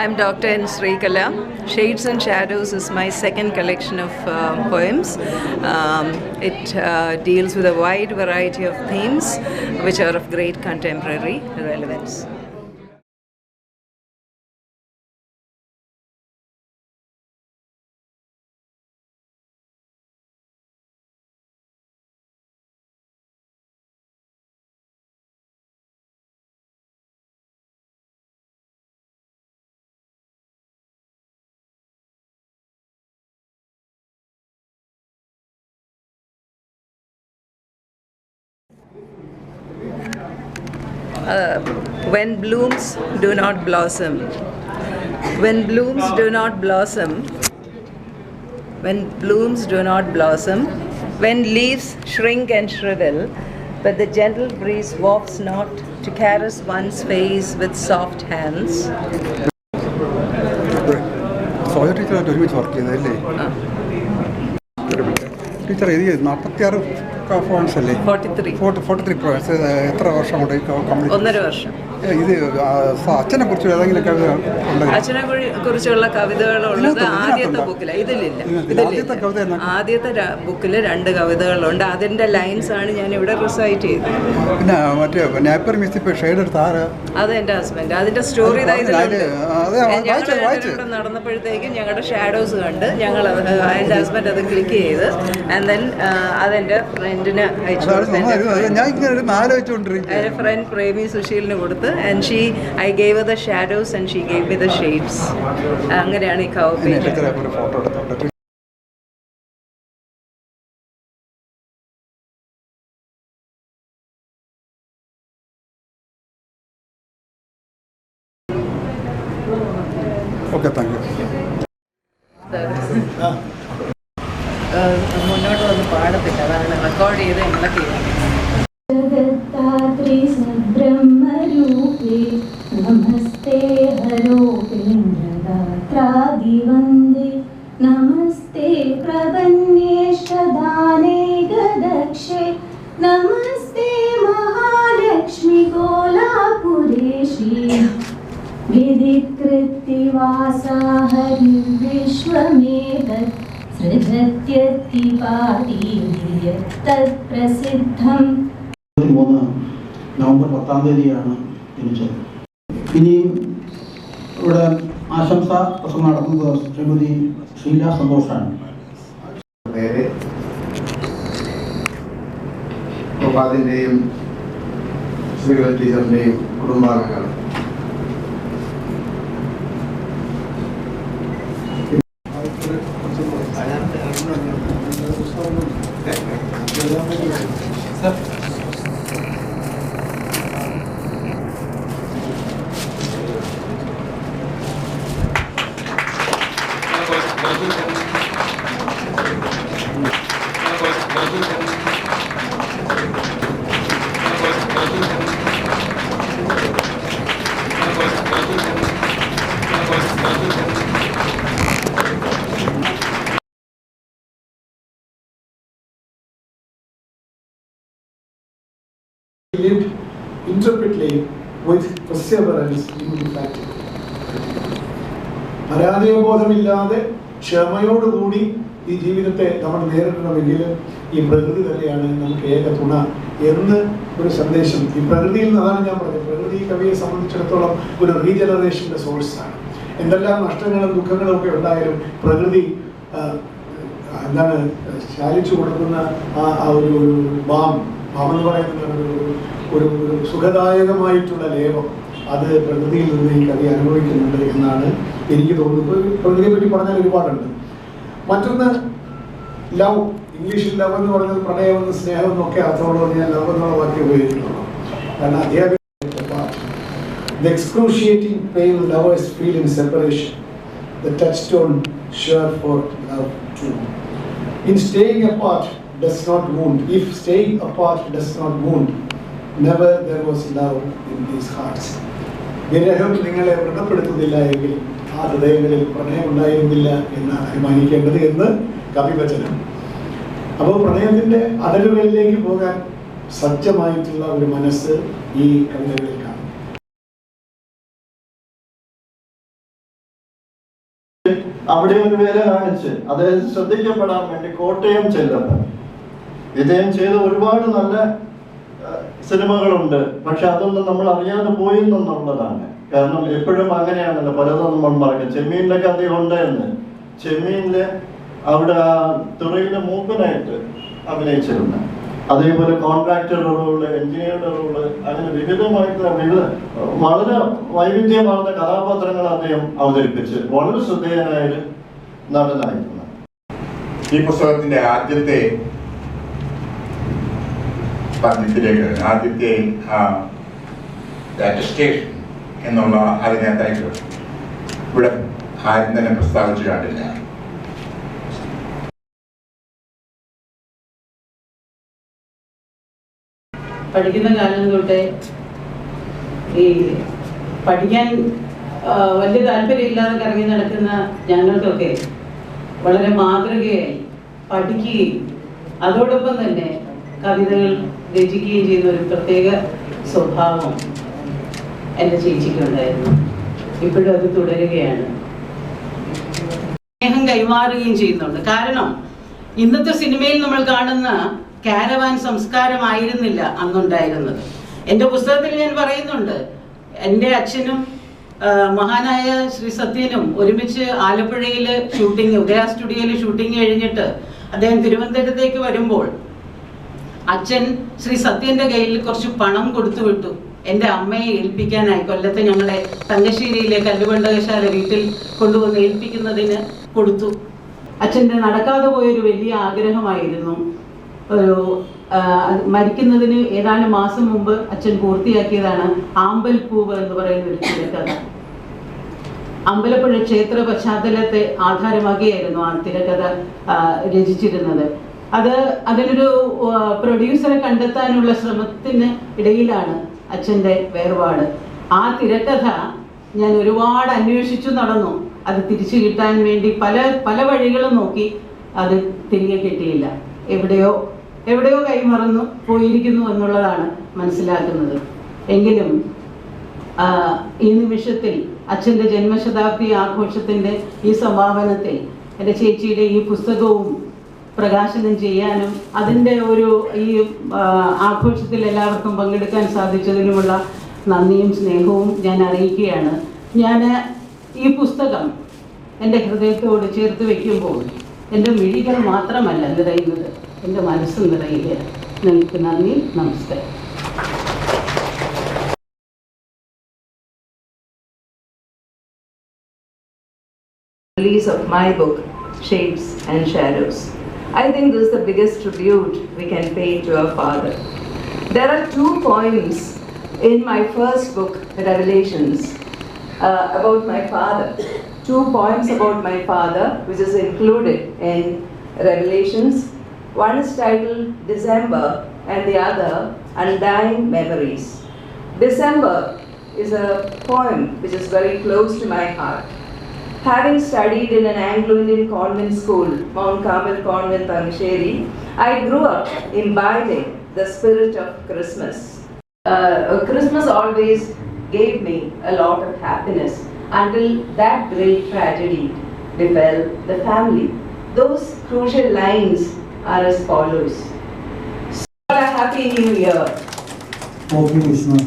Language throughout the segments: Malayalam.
I'm Dr. N. Srikala. Shades and Shadows is my second collection of poems. It deals with a wide variety of themes which are of great contemporary relevance. When blooms do not blossom, when blooms do not blossom, when blooms do not blossom, when leaves shrink and shrivel, but the gentle breeze wafts not to caress one's face with soft hands. Soya ടീച്ചറായിട്ട് ഒരുമിച്ച് വർക്ക് ചെയ്തല്ലേ? ടീച്ചർ ഇത് 46 പോയിന്റ്സ് അല്ലേ? 43 പോയിന്റ്സ്. എത്ര വർഷം കൊണ്ട് കംപ്ലീറ്റ്? 1.5 വർഷം. ഇത് അച്ഛനെ കുറിച്ച് ഏതെങ്കിലും കവിത? അച്ഛനെ കുറിച്ചുള്ള കവിതകളുള്ളത് ആദ്യത്തെ ബുക്കിൽ. ആദ്യത്തെ ബുക്കിൽ 2 കവിതകളുണ്ട്. അതിന്റെ ലൈൻസ് ആണ് ഞാൻ ഇവിടെ റിസൈറ്റ് ചെയ്തത്. പിന്നെ മറ്റേ നാപ്പർ മിസ് ഷെയ്ഡ് എടുത്ത അത് എന്റെ ഹസ്ബൻഡ്. അതിന്റെ സ്റ്റോറി നടന്നപ്പോഴത്തേക്കും ഞങ്ങളുടെ ഷാഡോസ് കണ്ട് ഞങ്ങൾ എന്റെ ഹസ്ബൻഡ് അത് ക്ലിക്ക് ചെയ്ത് ആൻഡ് ദെൻ അതെന്റെ ഫ്രണ്ടിന് അയച്ചു. ഫ്രണ്ട് പ്രേമി സുശീലിന് കൊടുത്ത് and I gave her the shadows and she gave me the shades. അങ്ങനെയാണ് ഈ cover page. Okay, thank you. മുന്നോട്ട് വന്ന് പാടത്തില്ല, അതാണ് റെക്കോർഡ് ചെയ്ത് ഞങ്ങളൊക്കെ ब्रह्मरूपे नमस्ते हरोपेन्द्रगात्रादिवन्दे नमस्ते प्रपन्नेशदाने गदक्षे नमस्ते महालक्ष्मी कोलापुरेशी विधिकृत्तिवासा हरिर्विश्वमेतत् सृजत्यतिपाटी तत्प्रसिद्धम्. നവംബർ 10-ാം തീയതിയാണ് ജനിച്ചത്. ഇനിയും ഇവിടെ ആശംസാ പ്രസംഗം നടത്തുന്നത് ശ്രീമതി ഷീല സന്തോഷാണ്. പേര് ഗോപാലിൻ്റെയും ശ്രീകല ടീച്ചറിൻ്റെയും കുടുംബാംഗങ്ങൾ. lived intrepidly with perseverance in fact. പരാജയബോധമില്ലാതെ ക്ഷമയോടുകൂടി ഈ ജീവിതത്തെ നമ്മൾ നേരിടണമെങ്കിൽ ഈ പ്രകൃതി തന്നെയാണ് നമുക്ക് ഏക തുണ എന്ന് ഒരു സന്ദേശം ഈ പ്രകൃതിയിൽ നിന്നാണ് ഞാൻ പറഞ്ഞത്. പ്രകൃതി കവിയെ സംബന്ധിച്ചിടത്തോളം ഒരു റീജനറേഷൻ്റെ സോഴ്സാണ്. എന്തെല്ലാം നഷ്ടങ്ങളും ദുഃഖങ്ങളും ഒക്കെ ഉണ്ടായാലും പ്രകൃതി എന്താണ് ശാലിച്ചു കൊടുക്കുന്ന ആ ഒരു ബാം എന്ന് പറയുന്ന ഒരു സുഖദായകമായിട്ടുള്ള ലേപം അത് പ്രകൃതിയിൽ നിന്ന് ഈ കവി അനുഭവിക്കുന്നുണ്ട് എന്നാണ് എനിക്ക് തോന്നുന്നത്. പ്രകൃതിയെ പറ്റി പറഞ്ഞാൽ ഒരുപാടുണ്ട്. മറ്റൊന്ന് ലവ്. ഇംഗ്ലീഷിൽ ലവ് എന്ന് പറഞ്ഞത് പ്രണയമെന്ന് സ്നേഹമെന്നും ഒക്കെ അർത്ഥമുള്ളത് ഞാൻ ലവ് എന്നുള്ള വാക്യം ഉപയോഗിക്കുന്നുള്ളൂ. കാരണം അധ്യാപകൻ the excruciating pain lovers feel in separation, the touchstone sure for love too. In staying apart does not wound. If staying apart does not wound, never there was love in these hearts. വിരഹം നിങ്ങളെ വ്രണപ്പെടുത്തുന്നില്ല എങ്കിൽ ആ ഹൃദയങ്ങളിൽ പ്രണയം ഉണ്ടായിരുന്നില്ല എന്നാണ് അനുമാനിക്കേണ്ടത് എന്ന് കവിവചനം. അപ്പോൾ പ്രണയത്തിന്റെ അടലുകളിലേക്ക് പോകാൻ സജ്ജമായിട്ടുള്ള ഒരു മനസ്സ് ഈ കവിതകളിൽ കാണാം. അവിടെ ഒരു വേല കാണിച്ച് അദ്ദേഹം ശ്രദ്ധിക്കപ്പെടാൻ വേണ്ടി കോട്ടയം ചെല്ലുമ്പോൾ ഇദ്ദേഹം ചെയ്ത ഒരുപാട് നല്ല സിനിമകളുണ്ട്. പക്ഷെ അതൊന്നും നമ്മൾ അറിയാതെ പോയെന്നുള്ളതാണ്. കാരണം എപ്പോഴും അങ്ങനെയാണല്ലോ, പലതും നമ്മൾ മറക്കും. ചെമ്മീനിലൊക്കെ അദ്ദേഹം ഉണ്ടായിരുന്നു. ചെമ്മീനില് അവിടെ ആ തുറയിലെ മൂപ്പനായിട്ട് അഭിനയിച്ചിട്ടുണ്ട്. അതേപോലെ കോൺട്രാക്ടർ റോള്, എഞ്ചിനീയറുടെ റോള്, അങ്ങനെ വിവിധമായിട്ടുള്ള വളരെ വൈവിധ്യമാർന്ന കഥാപാത്രങ്ങൾ അദ്ദേഹം അവതരിപ്പിച്ച് വളരെ ശ്രദ്ധേയനായൊരു നടനായിരുന്നു. ഈ പുസ്തകത്തിന്റെ ആദ്യത്തെ പദ്യത്തിലേക്ക് ആദ്യത്തെ അറ്റസ്റ്റേഷൻ എന്നുള്ള അതിനകത്തായിട്ട് ഇവിടെ ആരും തന്നെ പ്രസ്താവിച്ചു കണ്ടില്ല. പഠിക്കുന്ന കാലം തൊട്ടേ ഈ പഠിക്കാൻ വലിയ താല്പര്യമില്ലാതെ കറങ്ങി നടക്കുന്ന ഞങ്ങൾക്കൊക്കെ വളരെ മാതൃകയായി പഠിക്കുകയും അതോടൊപ്പം തന്നെ കവിതകൾ രചിക്കുകയും ചെയ്യുന്ന ഒരു പ്രത്യേക സ്വഭാവം എൻ്റെ ചേച്ചിക്കുണ്ടായിരുന്നു. ഇപ്പോഴും അത് തുടരുകയാണ്. സ്നേഹം കൈമാറുകയും ചെയ്യുന്നുണ്ട്. കാരണം ഇന്നത്തെ സിനിമയിൽ നമ്മൾ കാണുന്ന കാരവാൻ സംസ്കാരമായിരുന്നില്ല അന്നുണ്ടായിരുന്നത്. എൻ്റെ പുസ്തകത്തിൽ ഞാൻ പറയുന്നുണ്ട്, എൻ്റെ അച്ഛനും മഹാനായ ശ്രീ സത്യനും ഒരുമിച്ച് ആലപ്പുഴയിൽ ഷൂട്ടിംഗ്, ഉദയ സ്റ്റുഡിയോയിൽ ഷൂട്ടിംഗ് കഴിഞ്ഞിട്ട് അദ്ദേഹം തിരുവനന്തപുരത്തേക്ക് വരുമ്പോൾ അച്ഛൻ ശ്രീ സത്യന്റെ കയ്യിൽ കുറച്ച് പണം കൊടുത്തു വിട്ടു, എൻ്റെ അമ്മയെ ഏൽപ്പിക്കാനായി. കൊല്ലത്തെ ഞങ്ങളെ തങ്കശ്ശേരിയിലെ കല്ലുകൊണ്ടകശാല വീട്ടിൽ കൊണ്ടുവന്ന് ഏൽപ്പിക്കുന്നതിന് കൊടുത്തു. അച്ഛൻ്റെ നടക്കാതെ പോയൊരു വലിയ ആഗ്രഹമായിരുന്നു. ഒരു മരിക്കുന്നതിന് ഏതാനും മാസം മുമ്പ് അച്ഛൻ പൂർത്തിയാക്കിയതാണ് ആമ്പൽപ്പൂവ് എന്ന് പറയുന്ന ഒരു തിരക്കഥ. അമ്പലപ്പുഴ ക്ഷേത്ര പശ്ചാത്തലത്തെ ആധാരമാക്കിയായിരുന്നു ആ തിരക്കഥ രചിച്ചിരുന്നത്. അതിനൊരു പ്രൊഡ്യൂസറെ കണ്ടെത്താനുള്ള ശ്രമത്തിന് ഇടയിലാണ് അച്ഛൻ്റെ വേർപാട്. ആ തിരക്കഥ ഞാൻ ഒരുപാട് അന്വേഷിച്ചു നടന്നു. അത് തിരിച്ചു കിട്ടാൻ വേണ്ടി പല വഴികളും നോക്കി. അത് തിരികെ കിട്ടിയില്ല. എവിടെയോ കൈമറന്നു പോയിരിക്കുന്നു എന്നുള്ളതാണ് മനസ്സിലാക്കുന്നത്. എങ്കിലും ഈ നിമിഷത്തിൽ അച്ഛൻ്റെ ജന്മശതാബ്ദി ആഘോഷത്തിൻ്റെ ഈ സമാപനത്തിൽ എൻ്റെ ചേച്ചിയുടെ ഈ പുസ്തകവും പ്രകാശനം ചെയ്യാനും അതിൻ്റെ ഈ ആഘോഷത്തിൽ എല്ലാവർക്കും പങ്കെടുക്കാൻ സാധിച്ചതിനുമുള്ള നന്ദിയും സ്നേഹവും ഞാൻ അറിയിക്കുകയാണ്. ഞാൻ ഈ പുസ്തകം എൻ്റെ ഹൃദയത്തോട് ചേർത്ത് വയ്ക്കുമ്പോൾ എൻ്റെ മിഴികൾ മാത്രമല്ല നിറയുന്നത്, എൻ്റെ മനസ്സ് നിറയുകയാണ്. നിങ്ങൾക്ക് നന്ദി, നമസ്കാരം. Release of my book, Shapes and Shadows. I think this is the biggest tribute we can pay to our father. There are 2 poems in my first book, Revelations, about my father. 2 poems about my father, which is included in Revelations. One is titled December and the other Undying Memories. December is a poem which is very close to my heart. Having studied in an Anglo-Indian convent school, Mount Carmel Convent, Tangsheri, I grew up imbibing the spirit of Christmas. Christmas always gave me a lot of happiness until that great tragedy befell the family. Those crucial lines are as follows. A happy new year. Happy Christmas.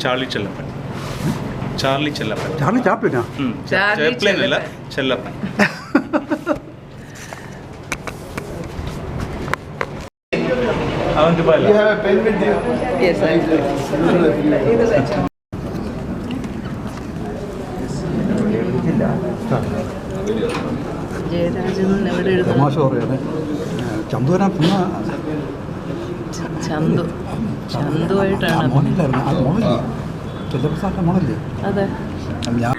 Charlie Chellappan. Charlie Chellappan. Charlie ചാപ്ലിനാ? ചാപ്ലിൻ അല്ല, ചെല്ലപ്പൻ. അവൻ ദുബായിലാ. You have a pen with you? Yes, I do. Jayarajan എവിടെ എഴുതുന്നു? തമാശ പറയാണ്. ചന്തുവരാൻ പിന്നെ ചന്തുവായിട്ടാണ് മോനില്ലായിരുന്നു. ആ മോനില്ലേ, ചെല്ലപ്രസാദിന്റെ മോനല്ലേ? അതെ. ഞാൻ